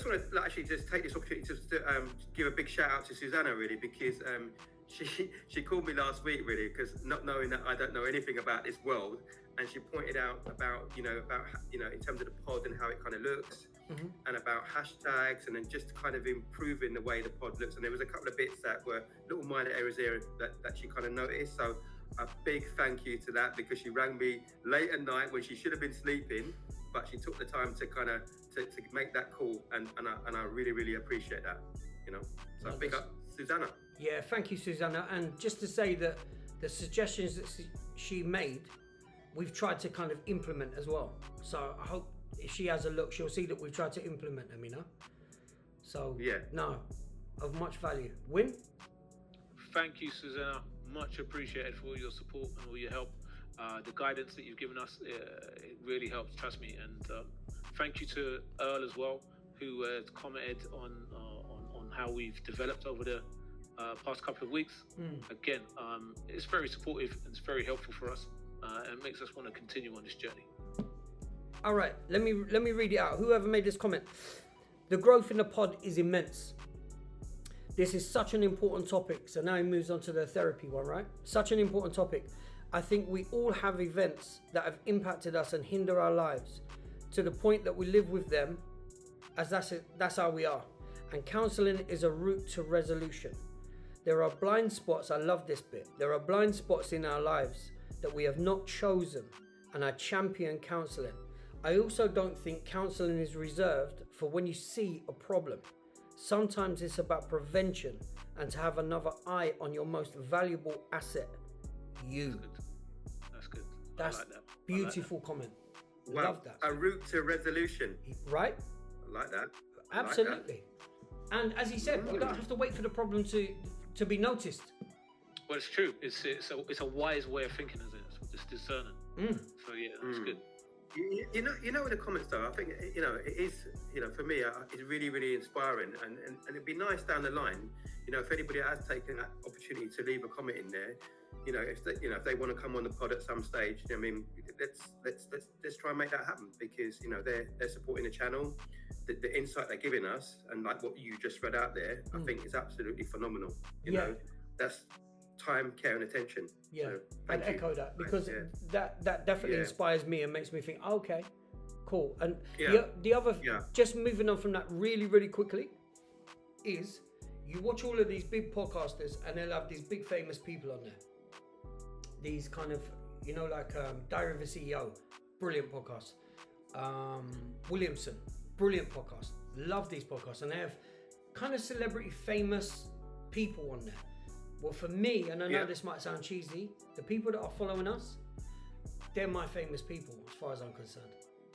just want to actually just take this opportunity to give a big shout out to Susanna, really, because she called me last week, really, because not knowing that I don't know anything about this world, and she pointed out about in terms of the pod and how it kind of looks, and about hashtags, and then just kind of improving the way the pod looks. And there was a couple of bits that were little minor errors there that she kind of noticed. So a big thank you to that, because she rang me late at night when she should have been sleeping, but she took the time to kind of to make that call, and I really appreciate that, So big up Susanna. Yeah, thank you, Susanna. And just to say that the suggestions that she made, we've tried to kind of implement as well. So I hope if she has a look, she'll see that we've tried to implement them, So yeah, no, of much value. Win? Thank you, Susanna. Much appreciated for all your support and all your help. The guidance that you've given us, it really helps, trust me. And thank you to Earl as well, who has commented on how we've developed over the past couple of weeks. Again, it's very supportive and it's very helpful for us, and makes us want to continue on this journey. All right, let me read it out. Whoever made this comment, the growth in the pod is immense. This is such an important topic. So now he moves on to the therapy one, right? Such an important topic. I think we all have events that have impacted us and hinder our lives to the point that we live with them, as that's how we are. And counselling is a route to resolution. There are blind spots, I love this bit. There are blind spots in our lives that we have not chosen, and I champion counselling. I also don't think counselling is reserved for when you see a problem. Sometimes it's about prevention and to have another eye on your most valuable asset, you. That's good. That's I like that. Beautiful comment. Wow. Love that. A route to resolution. Right? I like that. Absolutely. And as he said, we don't have to wait for the problem to be noticed. Well, it's true. It's a wise way of thinking, isn't it? It's discerning. So yeah, that's good. You know, with the comments though, I think it is, for me, it's really inspiring, and it'd be nice down the line, if anybody has taken that opportunity to leave a comment in there, if they want to come on the pod at some stage, I mean, let's try and make that happen, because they're supporting the channel, the insight they're giving us, and like what you just read out there, I think is absolutely phenomenal. You know, that's time, care, and attention. Yeah, so, I'd echo that, because that definitely inspires me and makes me think, okay, cool. And the other, just moving on from that really quickly, is you watch all of these big podcasters and they'll have these big famous people on there. These kind of, like Diary of a CEO, brilliant podcast. Williamson, brilliant podcast. Love these podcasts, and they have kind of celebrity famous people on there. Well, for me, and I know this might sound cheesy, the people that are following us, they're my famous people as far as I'm concerned.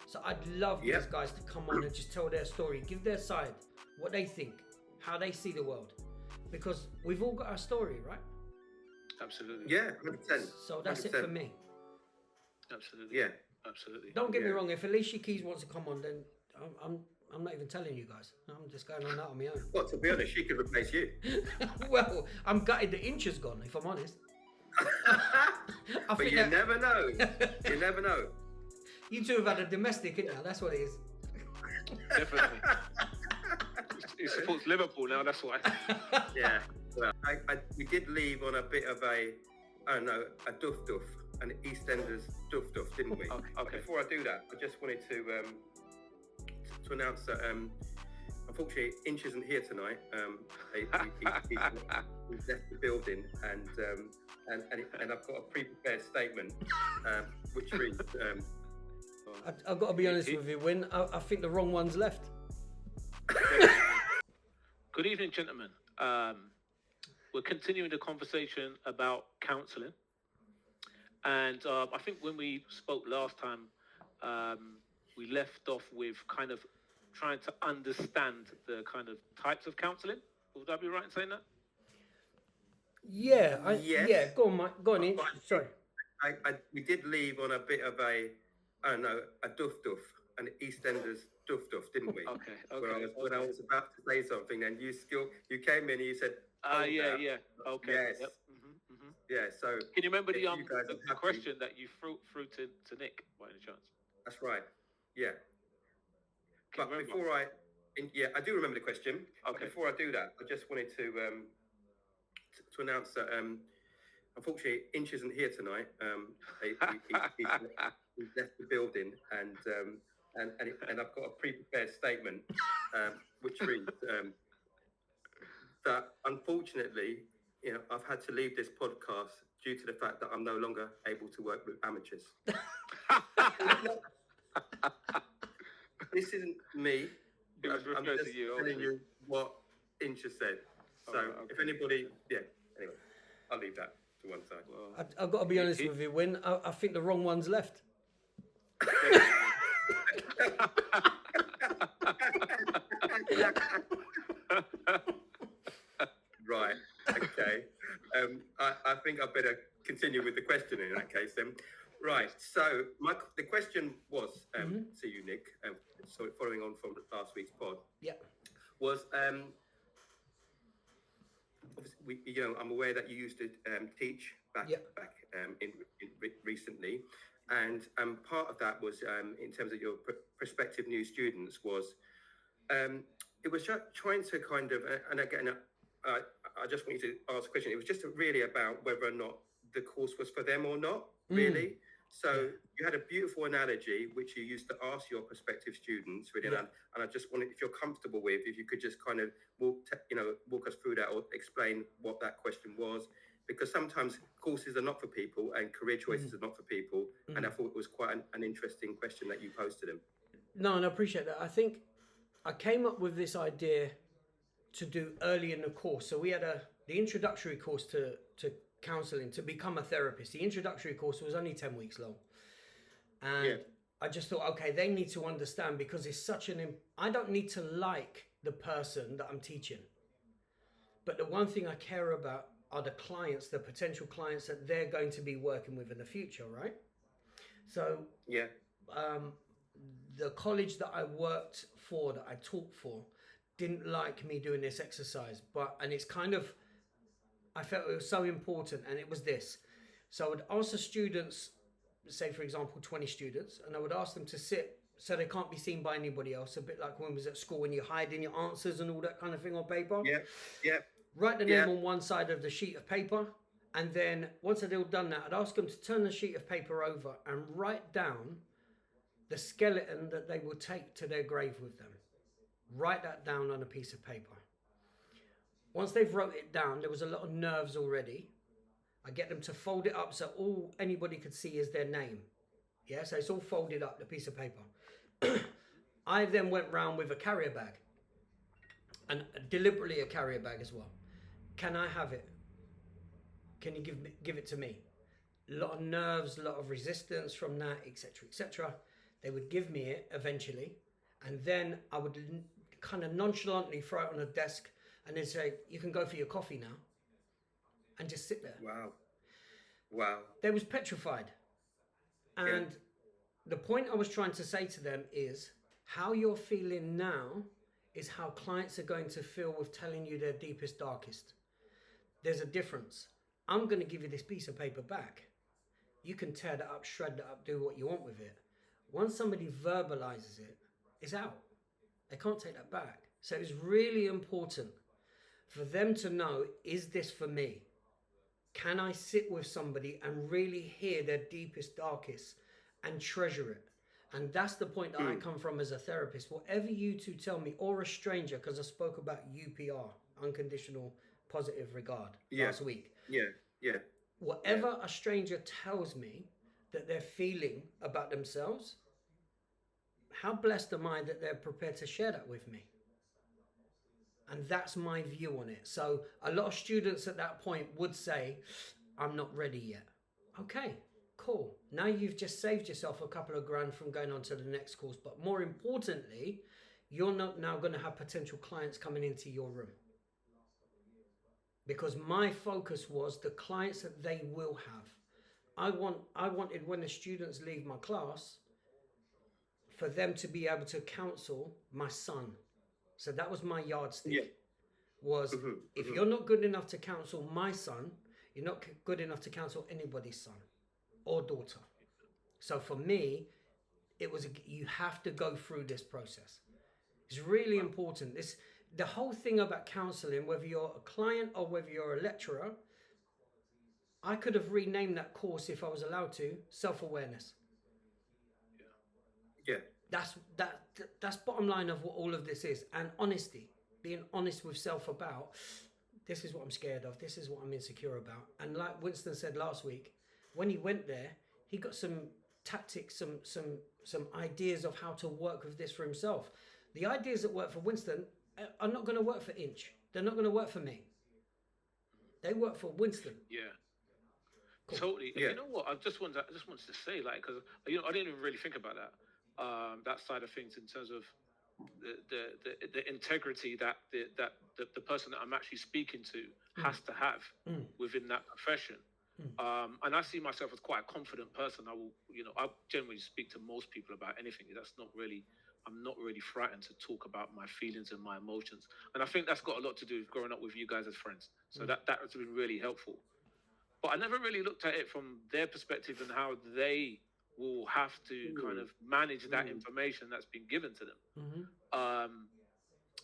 So I'd love these guys to come on and just tell their story, give their side, what they think, how they see the world. Because we've all got our story, right? Absolutely. Yeah, 100%. So that's 100%. It for me. Absolutely. Yeah. Absolutely. Don't get me wrong, if Alicia Keys wants to come on, then I'm not even telling you guys. I'm just going on that on my own. Well, to be honest, she could replace you. Well, I'm gutted the inch is gone, if I'm honest. But you never know. You never know. You two have had a domestic, now. That's what it is. Definitely. He supports Liverpool now, that's why. Yeah. Well, we did leave on a bit of a duff, an EastEnders duff, didn't we? Okay. Before I do that, I just wanted to announce that unfortunately Inch isn't here tonight. He's left the building, and I've got a pre-prepared statement, which reads. I've got to be honest with you, Win. I think the wrong one's left. Good evening, gentlemen. We're continuing the conversation about counselling, and I think when we spoke last time, we left off with kind of trying to understand the kind of types of counselling. Would I be right in saying that? Yeah. Yeah. Go on, Mike. Go on, Inch. Sorry. We did leave on a bit of a duff, an EastEnders duff, didn't we? Okay. When I was about to say something, then you came in and you said, yeah. Okay. Yes. Yep. Yeah. So can you remember the question that you threw to Nick by any chance? That's right. Yeah. But before I I do remember the question. Okay. Before I do that, I just wanted to announce that unfortunately Inch isn't here tonight. He's left the building, and I've got a pre-prepared statement, which reads that unfortunately, I've had to leave this podcast due to the fact that I'm no longer able to work with amateurs. This isn't me. I'm just telling you what Inch has said. So if anybody, anyway, I'll leave that to one side. Well, I've got to be honest with you, Win. I think the wrong one's left. Right. Okay. I think I better continue with the question in that case then. Right. So the question was to you, Nick. So following on from last week's pod. Yeah. Was obviously I'm aware that you used to teach back in recently, and part of that was in terms of your prospective new students was it was trying to kind of and again I just want you to ask a question. It was just really about whether or not the course was for them or not, really. So you had a beautiful analogy which you used to ask your prospective students, really, and I just wanted, if you're comfortable with, if you could just kind of walk us through that or explain what that question was, because sometimes courses are not for people and career choices are not for people, and I thought it was quite an interesting question that you posed to them. No, and I appreciate that. I think I came up with this idea to do early in the course. So we had the introductory course to counselling, to become a therapist. The introductory course was only 10 weeks long. And I just thought, okay, they need to understand, because it's such I don't need to like the person that I'm teaching. But the one thing I care about are the clients, the potential clients that they're going to be working with in the future, right? So the college that I worked for, that I taught for, didn't like me doing this exercise, and it's kind of, I felt it was so important, and it was this. So I would ask the students, say for example 20 students, and I would ask them to sit so they can't be seen by anybody else, a bit like when we was at school when you hide in your answers and all that kind of thing on paper. Write the name on one side of the sheet of paper, and then once they'd all done that, I'd ask them to turn the sheet of paper over and write down the skeleton that they would take to their grave with them. Write that down on a piece of paper. Once they've wrote it down, there was a lot of nerves already. I get them to fold it up so all anybody could see is their name. Yeah, so it's all folded up, the piece of paper. I then went round with a carrier bag, and deliberately a carrier bag as well. Can I have it? Can you give it to me? A lot of nerves, a lot of resistance from that, etc., etc. They would give me it eventually, and then I would kind of nonchalantly throw it on a desk, and then say, "You can go for your coffee now," and just sit there. Wow. They was petrified. And the point I was trying to say to them is, how you're feeling now is how clients are going to feel with telling you their deepest, darkest. There's a difference. I'm going to give you this piece of paper back. You can tear that up, shred that up, do what you want with it. Once somebody verbalizes it, it's out. They can't take that back. So it's really important for them to know, is this for me? Can I sit with somebody and really hear their deepest, darkest and treasure it? And that's the point that I come from as a therapist. Whatever you two tell me, or a stranger, because I spoke about UPR, unconditional positive regard, last week. Whatever a stranger tells me that they're feeling about themselves, how blessed am I that they're prepared to share that with me? And that's my view on it. So a lot of students at that point would say, I'm not ready yet. Okay, cool. Now you've just saved yourself a couple of grand from going on to the next course. But more importantly, you're not now going to have potential clients coming into your room. Because my focus was the clients that they will have. I wanted when the students leave my class, for them to be able to counsel my son. So that was my yardstick. If you're not good enough to counsel my son, you're not good enough to counsel anybody's son or daughter. So for me, it was you have to go through this process. It's really important. The whole thing about counselling, whether you're a client or whether you're a lecturer, I could have renamed that course if I was allowed to, self-awareness. Yeah. That's bottom line of what all of this is. And honesty, being honest with self about, this is what I'm scared of, this is what I'm insecure about. And like Winston said last week, when he went there, he got some tactics, some ideas of how to work with this for himself. The ideas that work for Winston are not going to work for Inch. They're not going to work for me. They work for Winston. Yeah. Cool. Totally. Yeah. You know what? I just wanted to say, like, because I didn't even really think about that side of things in terms of the integrity that the person that I'm actually speaking to has to have within that profession. And I see myself as quite a confident person. I generally speak to most people about anything. I'm not really frightened to talk about my feelings and my emotions. And I think that's got a lot to do with growing up with you guys as friends. So that has been really helpful. But I never really looked at it from their perspective and how they will have to kind of manage that information that's been given to them.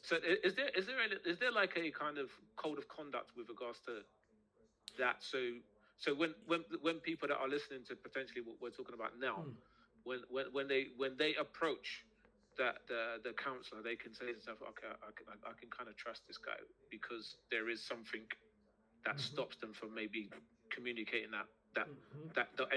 So is there like a kind of code of conduct with regards to that? So when people that are listening to potentially what we're talking about now, when they approach that the counselor, they can say to themselves, okay, I can kind of trust this guy because there is something that stops them from maybe communicating that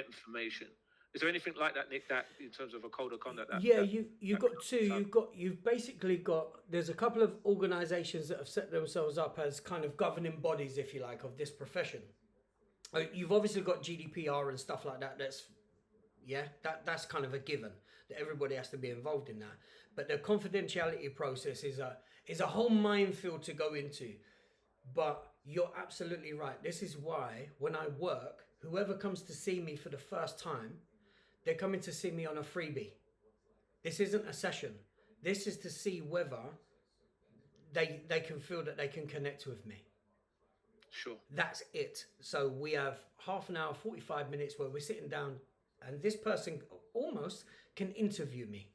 information. Is there anything like that, Nick, that in terms of a code of conduct? You've basically got, there's a couple of organizations that have set themselves up as kind of governing bodies, if you like, of this profession. You've obviously got GDPR and stuff like that. That's kind of a given that everybody has to be involved in that. But the confidentiality process is a whole minefield to go into. But you're absolutely right. This is why when I work, whoever comes to see me for the first time, they're coming to see me on a freebie. This isn't a session. This is to see whether they can feel that they can connect with me. Sure. That's it. So we have half an hour, 45 minutes where we're sitting down and this person almost can interview me.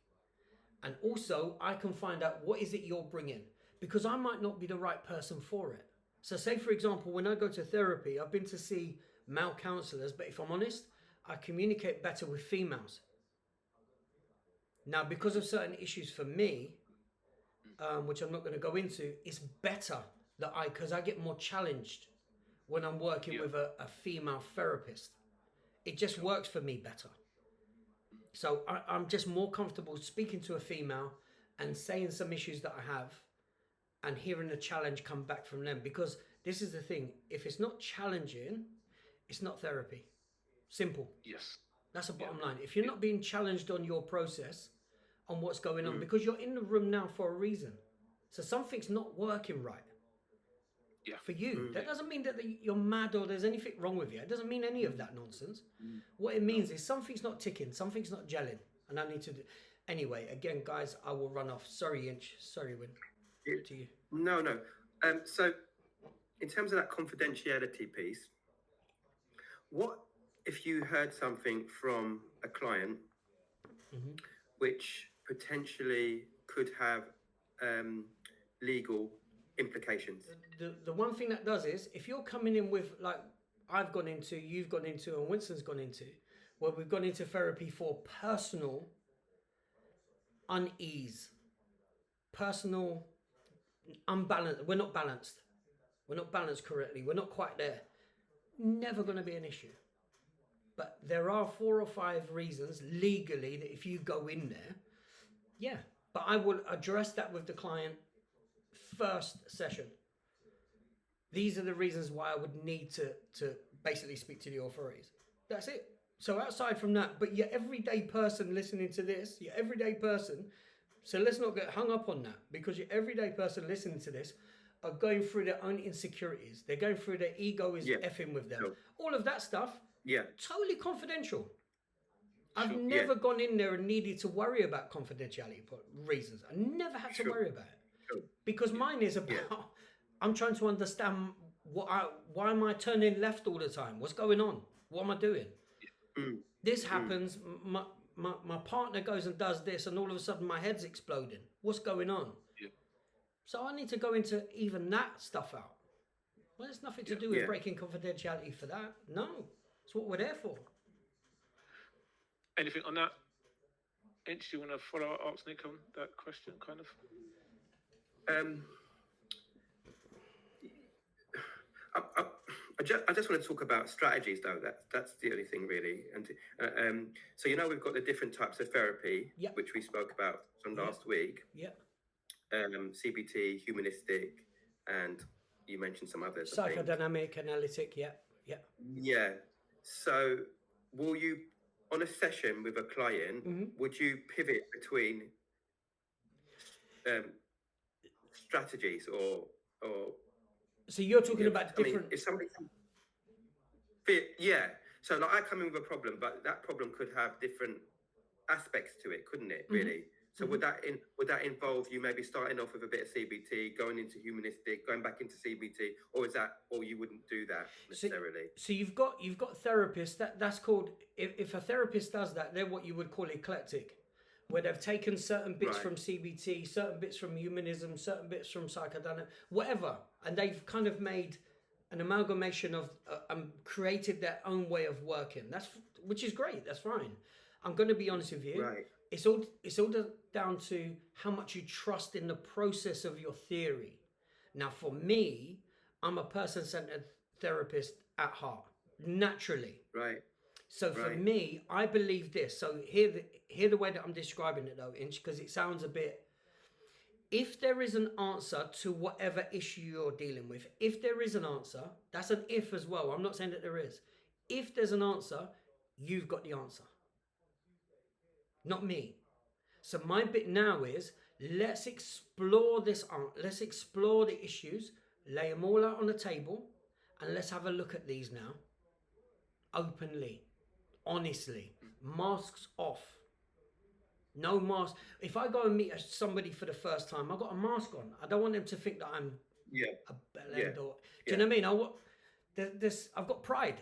And also I can find out what is it you're bringing, because I might not be the right person for it. So say, for example, when I go to therapy, I've been to see male counselors, but if I'm honest, I communicate better with females. Now, because of certain issues for me, which I'm not going to go into, it's better that because I get more challenged when I'm working with a female therapist. It just works for me better. So I'm just more comfortable speaking to a female and saying some issues that I have and hearing the challenge come back from them. Because this is the thing, if it's not challenging, it's not therapy. Simple. Yes. That's a bottom line. If you're not being challenged on your process, on what's going on, because you're in the room now for a reason. So something's not working right. Yeah. For you. That doesn't mean that you're mad or there's anything wrong with you. It doesn't mean any of that nonsense. What it means is something's not ticking, something's not gelling, and I need to do. Anyway, again, guys, I will run off. Sorry, Inch. Sorry, Win. To you. No. So, in terms of that confidentiality piece, what if you heard something from a client which potentially could have legal implications? The one thing that does is, if you're coming in with, like I've gone into, you've gone into, and Winston's gone into, where we've gone into therapy for personal unease, personal unbalanced, we're not balanced correctly, we're not quite there, never going to be an issue. But there are 4 or 5 reasons legally that if you go in there, but I will address that with the client first session. These are the reasons why I would need to basically speak to the authorities. That's it. So outside from that, but your everyday person listening to this, so let's not get hung up on that, because your everyday person listening to this are going through their own insecurities. They're going through their ego is effing with them. Sure. All of that stuff, totally confidential. I've never gone in there and needed to worry about confidentiality reasons. I never had to worry about it. Because mine is about, I'm trying to understand why am I turning left all the time? What's going on? What am I doing? This happens. my partner goes and does this, and all of a sudden my head's exploding. What's going on? Yeah. So I need to go into even that stuff out. Well, it's nothing to do with breaking confidentiality for that. No, it's what we're there for. Anything on that? Inch, do you want to follow up, ask Nick on that question, kind of? I just want to talk about strategies, though. That's the only thing, really. And so we've got the different types of therapy, which we spoke about from last week. Yeah. CBT, humanistic, and you mentioned some others. Psychodynamic, analytic. Yeah. Yeah. So, will you, on a session with a client, would you pivot between strategies or? So you're talking about different. If somebody, So like I come in with a problem, but that problem could have different aspects to it, couldn't it? Really. So would that involve you maybe starting off with a bit of CBT, going into humanistic, going back into CBT, or you wouldn't do that necessarily? So you've got therapists that's called, if a therapist does that, they're what you would call eclectic, where they've taken certain bits from CBT, certain bits from humanism, certain bits from psychodynamic, whatever, and they've kind of made an amalgamation of created their own way of working. Which is great. That's fine. I'm going to be honest with you. Right. It's all down to how much you trust in the process of your theory. Now, for me, I'm a person-centered therapist at heart, naturally. Right. So for me, I believe this. So hear the way that I'm describing it, though, Inch, because it sounds a bit. If there is an answer to whatever issue you're dealing with, if there is an answer, that's an if as well. I'm not saying that there is. If there's an answer, you've got the answer. Not me. So my bit now is, let's explore this. Let's explore the issues, lay them all out on the table, and let's have a look at these now. Openly, honestly, masks off. No mask. If I go and meet somebody for the first time, I've got a mask on. I don't want them to think that I'm a bellend or. Do you know what I mean? I've got pride.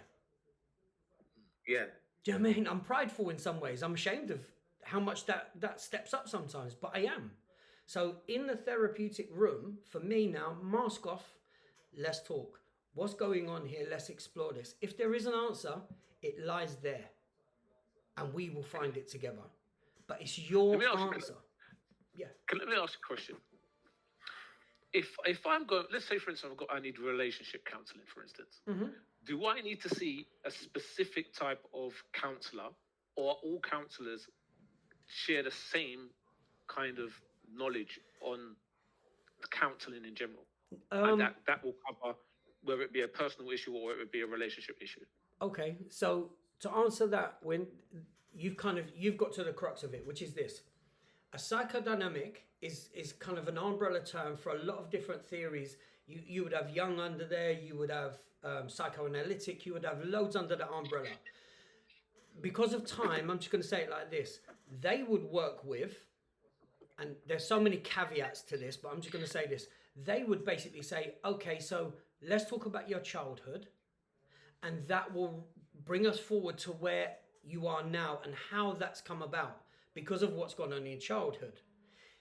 Yeah. Do you know what I mean? I'm prideful in some ways. I'm ashamed of how much that steps up sometimes, but I am. So in the therapeutic room, for me now, mask off, let's talk. What's going on here? Let's explore this. If there is an answer, it lies there. And we will find it together. But it's your answer. Let me ask you a question. If I'm going, let's say for instance, I need relationship counselling, for instance. Do I need to see a specific type of counsellor, or all counsellors share the same kind of knowledge on counselling in general? And that will cover whether it be a personal issue or whether it be a relationship issue. Okay, so to answer that, when you've got to the crux of it, which is this. A psychodynamic is kind of an umbrella term for a lot of different theories. You would have Jung under there, you would have psychoanalytic, you would have loads under that umbrella. Because of time, I'm just going to say it like this. They would work with, and there's so many caveats to this, but I'm just going to say this. They would basically say, okay, so let's talk about your childhood, and that will bring us forward to where you are now and how that's come about because of what's gone on in childhood.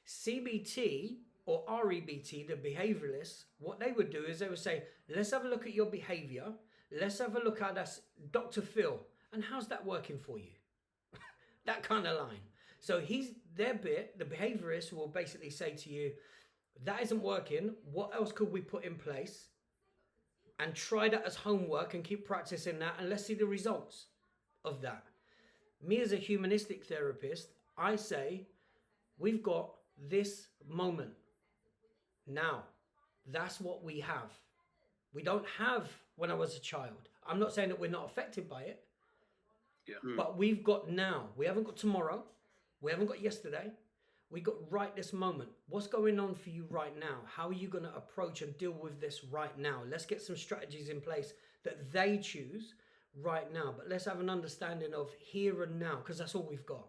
CBT or REBT, the behavioralists, what they would do is they would say, let's have a look at your behavior. Let's have a look at us, Dr. Phil, and how's that working for you? That kind of line. So their bit, the behaviorist will basically say to you, that isn't working. What else could we put in place? And try that as homework and keep practicing that, and let's see the results of that. Me as a humanistic therapist, I say, we've got this moment now. That's what we have. We don't have when I was a child. I'm not saying that we're not affected by it. But we've got now. We haven't got tomorrow. We haven't got yesterday. We got right this moment. What's going on for you right now? How are you going to approach and deal with this right now? Let's get some strategies in place that they choose right now. But let's have an understanding of here and now, because that's all we've got.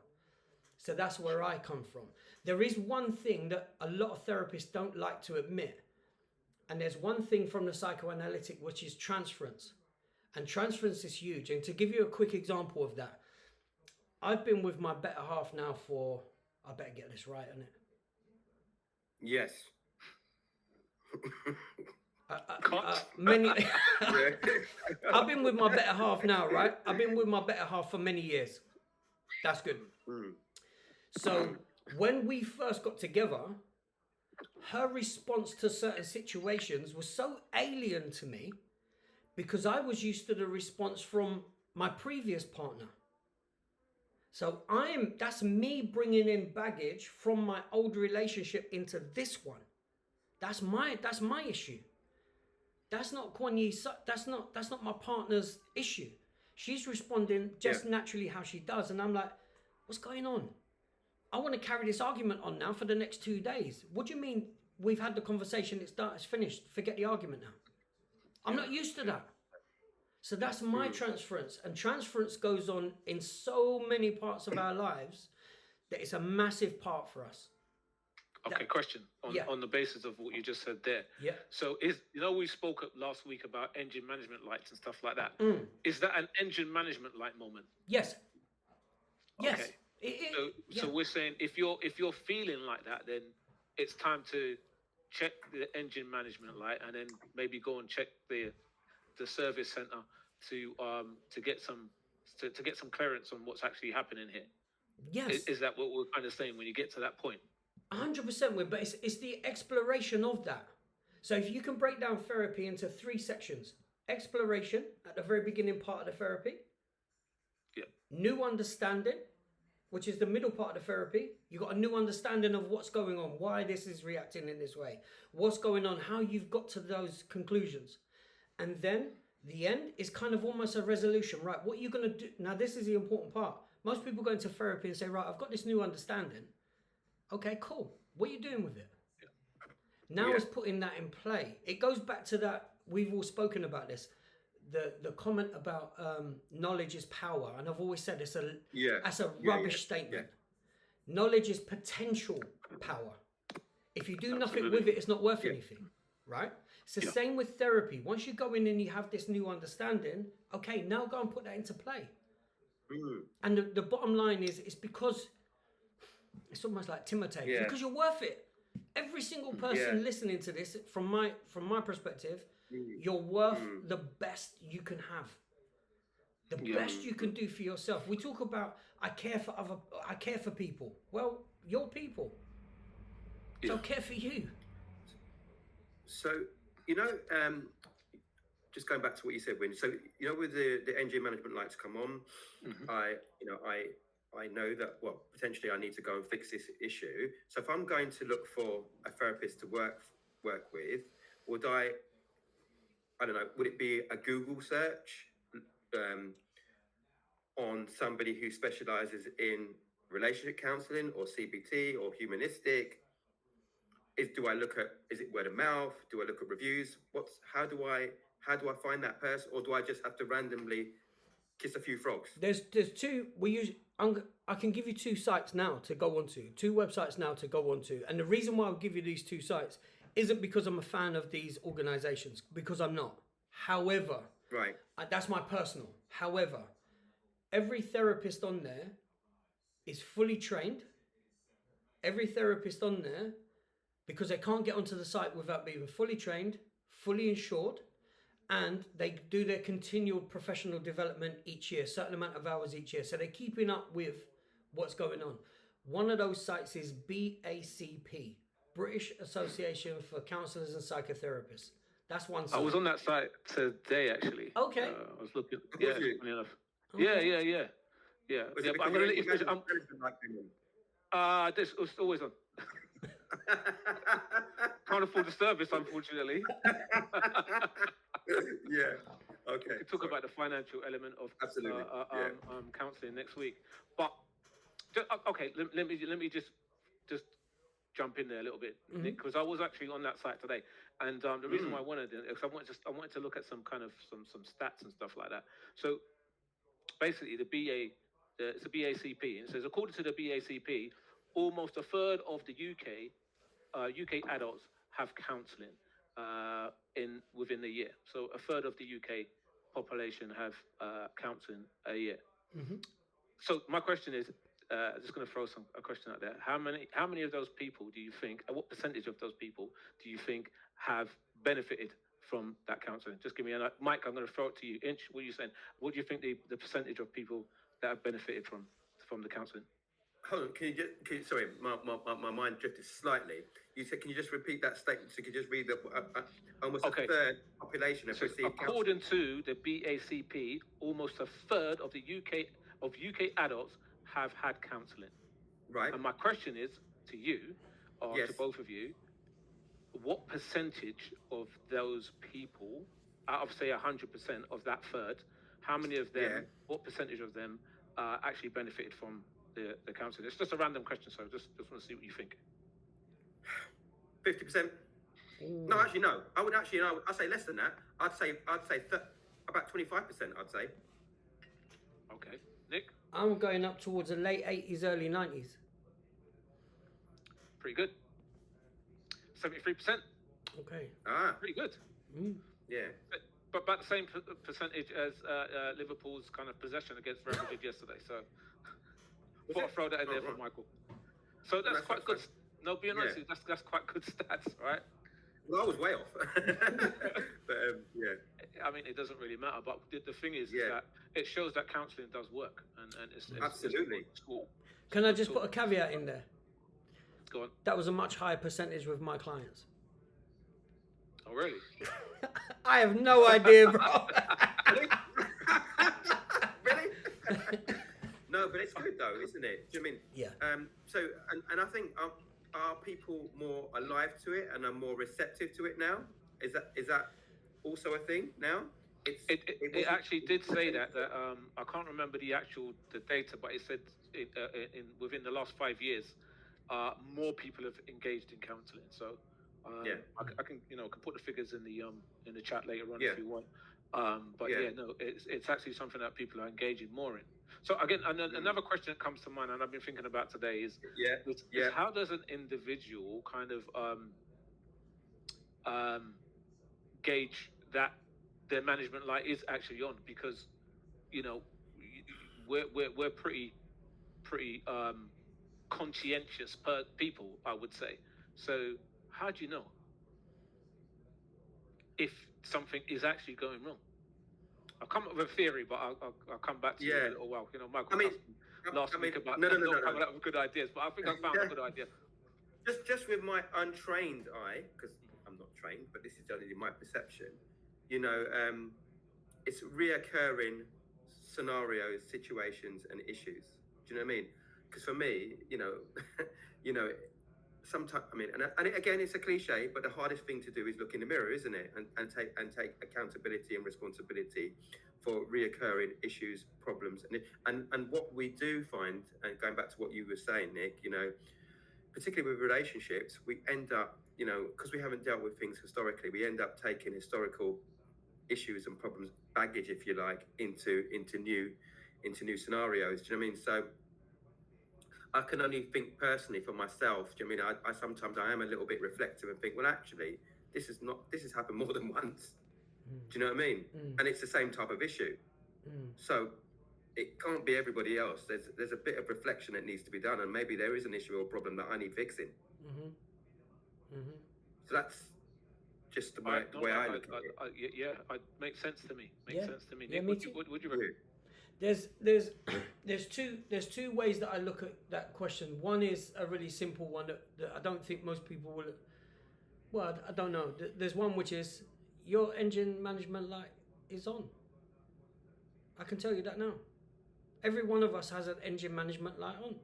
So that's where I come from. There is one thing that a lot of therapists don't like to admit. And there's one thing from the psychoanalytic, which is transference. And transference is huge. And to give you a quick example of that, I've been with my better half now for, I better get this right, innit? Yes. Many. I've been with my better half now, right? I've been with my better half for many years. That's good. So when we first got together, her response to certain situations was so alien to me because I was used to the response from my previous partner. So that's me bringing in baggage from my old relationship into this one. That's my issue. That's not Kuan Yi. That's not my partner's issue. She's responding just naturally how she does, and I'm like, what's going on? I want to carry this argument on now for the next 2 days. What do you mean we've had the conversation? It's done. It's finished. Forget the argument now. I'm not used to that. So that's my transference, and transference goes on in so many parts of our lives that it's a massive part for us. Okay, question on the basis of what you just said there. Yeah. So we spoke last week about engine management lights and stuff like that. Is that an engine management light moment? Yes. Yes. Okay. So we're saying if you're feeling like that, then it's time to check the engine management light and then maybe go and check the service center to get some clearance on what's actually happening here. Yes. Is that what we're kind of saying when you get to that point? 100%, but it's the exploration of that. So if you can break down therapy into 3 sections: exploration at the very beginning part of the therapy, new understanding, which is the middle part of the therapy. You got a new understanding of what's going on, why this is reacting in this way, what's going on, how you've got to those conclusions, and then the end is kind of almost a resolution, right? What you're going to do now. This is the important part. Most people go into therapy and say, right, I've got this new understanding. Okay, cool. What are you doing with it? Now it's putting that in play. It goes back to that, we've all spoken about this, the comment about knowledge is power. And I've always said that's a rubbish statement. Knowledge is potential power. If you do nothing with it, it's not worth anything, right? It's the same with therapy. Once you go in and you have this new understanding, okay, now go and put that into play. And the bottom line is, it's because it's almost like Timotei, because you're worth it. Every single person listening to this, from my perspective, you're worth the best you can have, the best you can do for yourself. We talk about I care for people. Well, you're people, so care for you. So just going back to what you said, Win. So with the engine management lights come on, I know that, potentially I need to go and fix this issue. So if I'm going to look for a therapist to work with, would it be a Google search on somebody who specializes in relationship counseling or CBT or humanistic? Do I look at, is it word of mouth? Do I look at reviews? How do I find that person, or do I just have to randomly kiss a few frogs? There's 2. I can give you 2 sites now to go onto, 2 websites now to go onto. And the reason why I'll give you these 2 sites isn't because I'm a fan of these organizations, because I'm not. However, that's my personal. However, every therapist on there is fully trained. Every therapist on there, because they can't get onto the site without being fully trained, fully insured, and they do their continual professional development each year, certain amount of hours each year. So they're keeping up with what's going on. One of those sites is BACP, British Association for Counsellors and Psychotherapists. That's one site. I was on that site today, actually. Okay. I was looking. Yeah, funny enough. Okay. Yeah. But I'm going to... This was always on. Can't afford the service, unfortunately. Okay. We can talk about the financial element of counselling next week, but okay. Let me just jump in there a little bit, Nick, because I was actually on that site today, and the reason why I wanted it is I wanted to look at some kind of some stats and stuff like that. So basically, it's a BACP, and it says according to the BACP, almost a third of the UK adults have counselling within the year. So a third of the UK population have counselling a year. So my question is, just going to throw a question out there. How many of those people do you think, what percentage of those people do you think have benefited from that counselling? Just give me a Mike. I'm going to throw it to you. Inch, what are you saying? What do you think the percentage of people that have benefited from the counselling? Hold on, sorry, my mind drifted slightly. You said, can you just repeat that statement? So can you just read the almost a third population have received according to the BACP, almost a third of the UK adults have had counselling. Right. And my question is to you, or to both of you, what percentage of those people, out of say 100% of that third, how many of them, what percentage of them actually benefited from the counselling? It's just a random question, so just want to see what you think. 50%. No, actually, no. I would actually, I'd say less than that. I'd say about 25%. I'd say. Okay, Nick. I'm going up towards the late 80s, early 90s. Pretty good. 73%. Okay. Pretty good. Yeah. But about the same percentage as Liverpool's kind of possession against Real Madrid yesterday. So I thought I'd throw that in there for Michael. So that's quite good. No, being honest, that's quite good stats, right? Well, I was way off. But I mean, it doesn't really matter. But the thing is that it shows that counselling does work, and it's absolutely. It's cool. Can I just put a caveat in there? Go on. That was a much higher percentage with my clients. Oh, really? I have no idea, bro. Really? No, but it's good though, isn't it? Do you know what I mean? Yeah. So, and I think are people more alive to it and are more receptive to it now? Is that also a thing now? It actually did say that I can't remember the data, but it said within the last 5 years, more people have engaged in counselling. So I can can put the figures in the chat later on if you want. But it's actually something that people are engaging more in. So again, another question that comes to mind, and I've been thinking about today, is how does an individual kind of gauge that their management light is actually on? Because we're pretty conscientious people, I would say. So how do you know if something is actually going wrong? I'll come up with a theory, but I'll come back to you in a little while. Michael, last week about not coming up with good ideas, but I think I found a good idea. Just with my untrained eye, because I'm not trained, but this is only my perception. It's reoccurring scenarios, situations, and issues. Do you know what I mean? Because for me, sometimes, and again, it's a cliche, but the hardest thing to do is look in the mirror, isn't it? And take accountability and responsibility for reoccurring issues, problems, and what we do find, and going back to what you were saying, Nick, particularly with relationships, we end up, because we haven't dealt with things historically, we end up taking historical issues and problems, baggage, if you like, into new scenarios. Do you know what I mean? So I can only think personally for myself. Do you know what I mean? I sometimes am a little bit reflective and think, well, actually, this has happened more than once. Do you know what I mean? And it's the same type of issue. So it can't be everybody else. There's a bit of reflection that needs to be done, and maybe there is an issue or problem that I need fixing. So that's just the way I look at it. It makes sense to me. Sense to me. Yeah, Nick, would you reckon? There's two ways that I look at that question. One is a really simple one that I don't think most people will. Well, I don't know. There's one which is your engine management light is on. I can tell you that now. Every one of us has an engine management light on.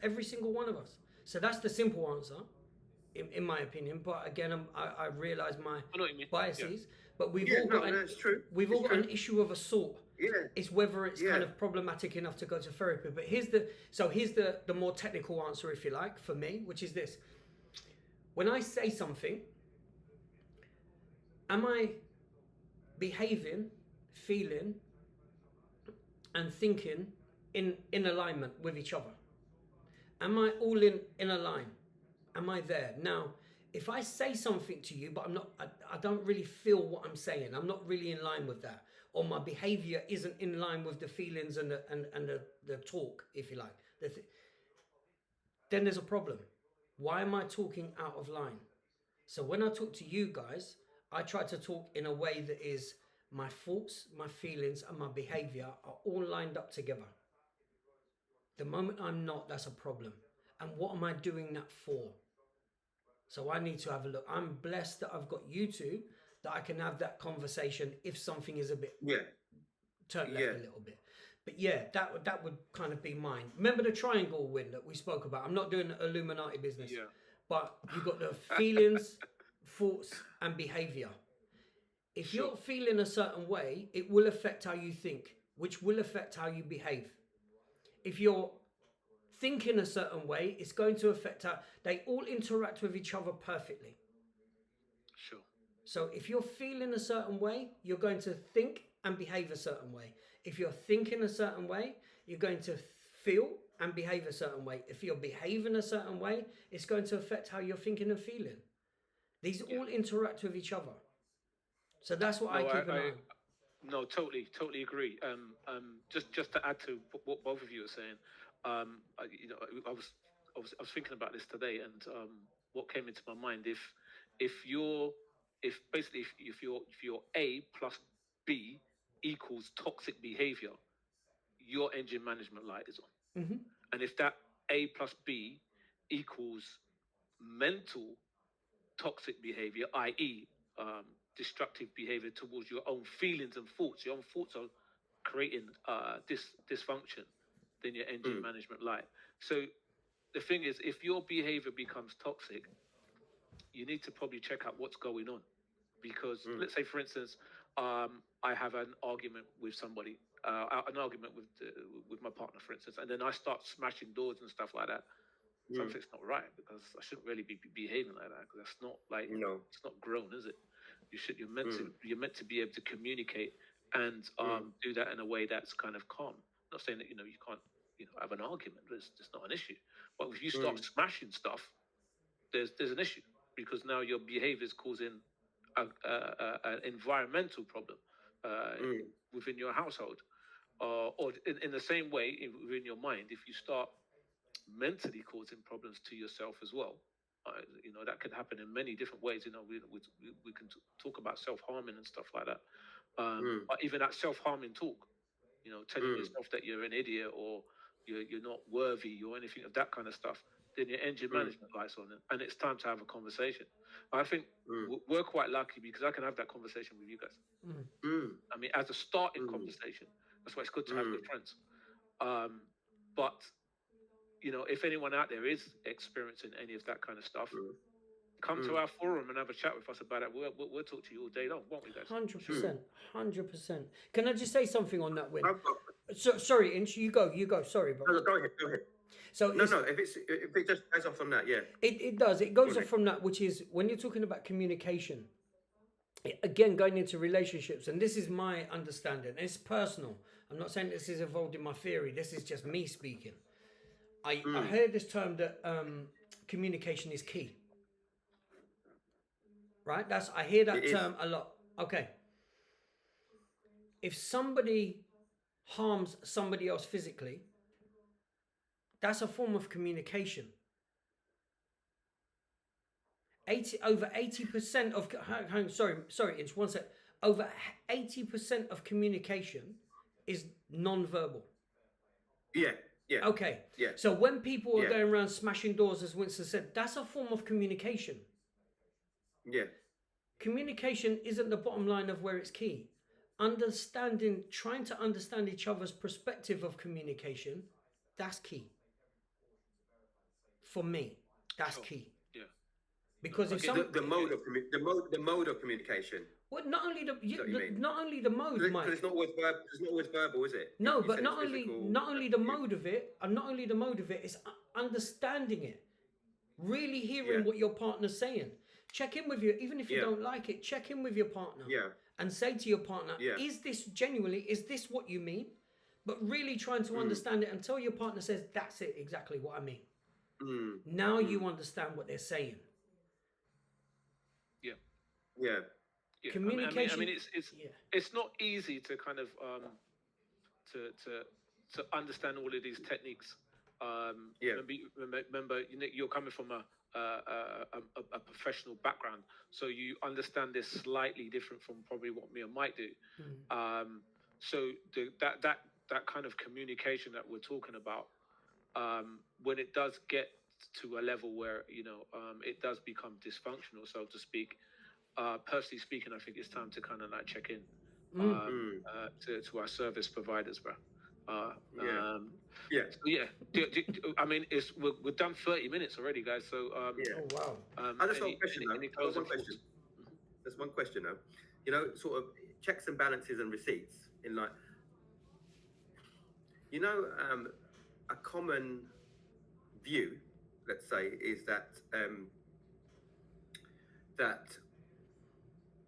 Every single one of us. So that's the simple answer, in my opinion. But again, I realise my biases. Yeah. But we've all got an issue of a sort. Yeah. It's whether it's kind of problematic enough to go to therapy. But here's the more technical answer, if you like, for me, which is this. When I say something, am I behaving, feeling, and thinking in alignment with each other? Am I all in a line? Am I there? Now, if I say something to you, but I don't really feel what I'm saying, I'm not really in line with that, or my behavior isn't in line with the feelings and the talk, if you like, then there's a problem. Why am I talking out of line? So when I talk to you guys, I try to talk in a way that is my thoughts, my feelings, and my behavior are all lined up together. The moment I'm not, that's a problem. And what am I doing that for? So I need to have a look. I'm blessed that I've got you two, that I can have that conversation if something is a bit turned left a little bit. But yeah, that would kind of be mine. Remember the triangle win that we spoke about? I'm not doing Illuminati business. Yeah. But you got the feelings, thoughts, and behavior. If you're feeling a certain way, it will affect how you think, which will affect how you behave. If you're thinking a certain way, it's going to affect how they all interact with each other perfectly. Sure. So if you're feeling a certain way, you're going to think and behave a certain way. If you're thinking a certain way, you're going to feel and behave a certain way. If you're behaving a certain way, it's going to affect how you're thinking and feeling. These all interact with each other. So that's what I keep an eye on. No, totally agree. Just to add to what both of you are saying, I was thinking about this today, and what came into my mind, if your A plus B equals toxic behavior, your engine management light is on. Mm-hmm. And if that A plus B equals mental toxic behavior, i.e., destructive behavior towards your own feelings and thoughts, your own thoughts are creating dysfunction, then your engine management light. So the thing is, if your behavior becomes toxic, you need to probably check out what's going on. Because let's say, for instance, I have an argument with somebody, an argument with my partner, for instance, and then I start smashing doors and stuff like that. Something's not right, because I shouldn't really be behaving like that, because that's not like, it's not grown, is it? You're meant to be able to communicate and do that in a way that's kind of calm. I'm not saying that you can't have an argument. It's not an issue. But if you start smashing stuff, there's an issue, because now your behavior is causing an environmental problem within your household, or in the same way within your mind. If you start mentally causing problems to yourself as well, that could happen in many different ways. We can talk about self-harming and stuff like that, but even that self-harming talk, telling yourself that you're an idiot or you're not worthy or anything of that kind of stuff, then your engine management lights on, and it's time to have a conversation. I think we're quite lucky, because I can have that conversation with you guys. I mean, as a starting conversation, that's why it's good to have good friends. But if anyone out there is experiencing any of that kind of stuff, come to our forum and have a chat with us about it. We'll talk to you all day long, won't we, guys? 100%. Can I just say something on that, Win? Sorry, Inch, you go. Sorry, bro. No, go ahead. So no. If it just goes off from that, yeah. It does. It goes off from that, which is when you're talking about communication. Again, going into relationships, and this is my understanding. It's personal. I'm not saying this is involved in my theory. This is just me speaking. I heard this term that communication is key. Right? I hear that term a lot. Okay. If somebody harms somebody else physically, that's a form of communication. Over 80% of sorry, Inch, one sec. Over 80% of communication is non-verbal. Yeah. Okay. Yeah. So when people are going around smashing doors, as Winston said, that's a form of communication. Yeah. Communication isn't the bottom line of where it's key. Trying to understand each other's perspective of communication, that's key. For me, that's key. Yeah. Because if the mode of communication. Well, not only the mode, Mike. It's not always verbal, is it? No, but not only the mode of it, it's understanding it. Really hearing what your partner's saying. Check in with you, even if you don't like it. Check in with your partner. Yeah. And say to your partner, is this what you mean? But really trying to understand it until your partner says, that's it, exactly what I mean. Now you understand what they're saying. Yeah. Yeah. communication. I mean, it's not easy to kind of to understand all of these techniques. Remember, you're coming from a professional background, so you understand this slightly different from probably what me and Mike do. So that kind of communication that we're talking about, when it does get to a level where it does become dysfunctional, so to speak. Personally speaking, I think it's time to kind of like check in to our service providers, bro. I mean, we're done 30 minutes already, guys. So oh wow. I just have a question. There's one question though. Sort of checks and balances and receipts in like, a common view, let's say, is that that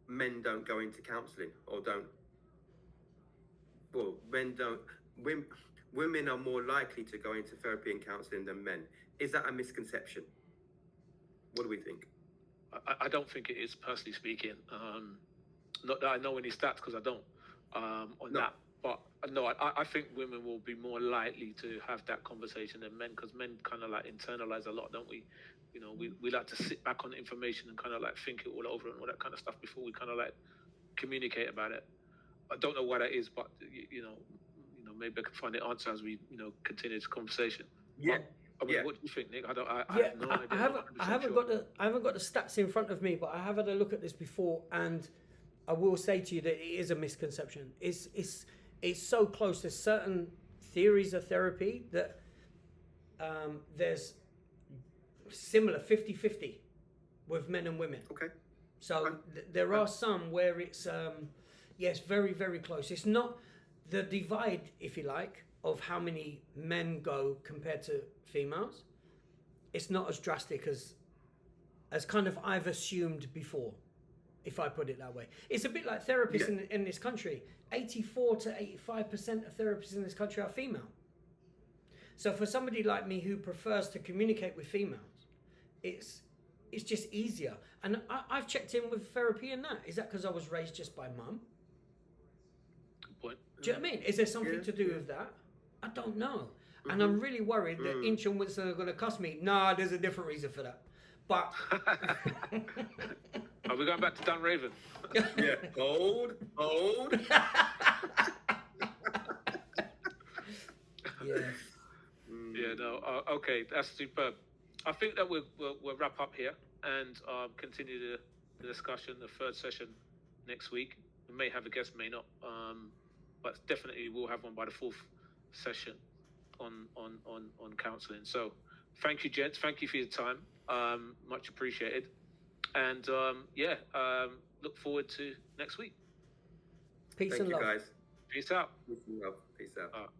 men don't go into counselling women are more likely to go into therapy and counselling than men. Is that a misconception? What do we think? I don't think it is, personally speaking. Not that I know any stats, because I don't that. But no, I think women will be more likely to have that conversation than men, because men kind of like internalize a lot, don't we? We like to sit back on information and kind of like think it all over and all that kind of stuff before we kind of like communicate about it. I don't know why that is, but maybe I can find the answer as we continue this conversation. Yeah. What do you think, Nick? I haven't got the stats in front of me, but I have had a look at this before, and I will say to you that it is a misconception. It's so close. There's certain theories of therapy that there's similar 50-50 with men and women. Okay. So there are some where it's yes, very, very close. It's not the divide, if you like, of how many men go compared to females. It's not as drastic as kind of I've assumed before, if I put it that way. It's a bit like therapists in this country. 84 to 85% of therapists in this country are female. So for somebody like me who prefers to communicate with females, it's just easier. And I've checked in with therapy and that. Is that because I was raised just by mum? Good point. Do you know what I mean? Is there something to do with that? I don't know. And I'm really worried that Inch and Winston are going to cuss me. Nah, there's a different reason for that. But are we going back to Dan Raven? Yeah. Hold. Yeah, no. Okay, that's superb. I think that we'll wrap up here and continue the discussion, the third session next week. We may have a guest, may not. But definitely we'll have one by the fourth session on counselling. So thank you, gents. Thank you for your time. Much appreciated. And look forward to next week. Peace and love. Thank you, guys. Peace out. Peace and love. Peace out.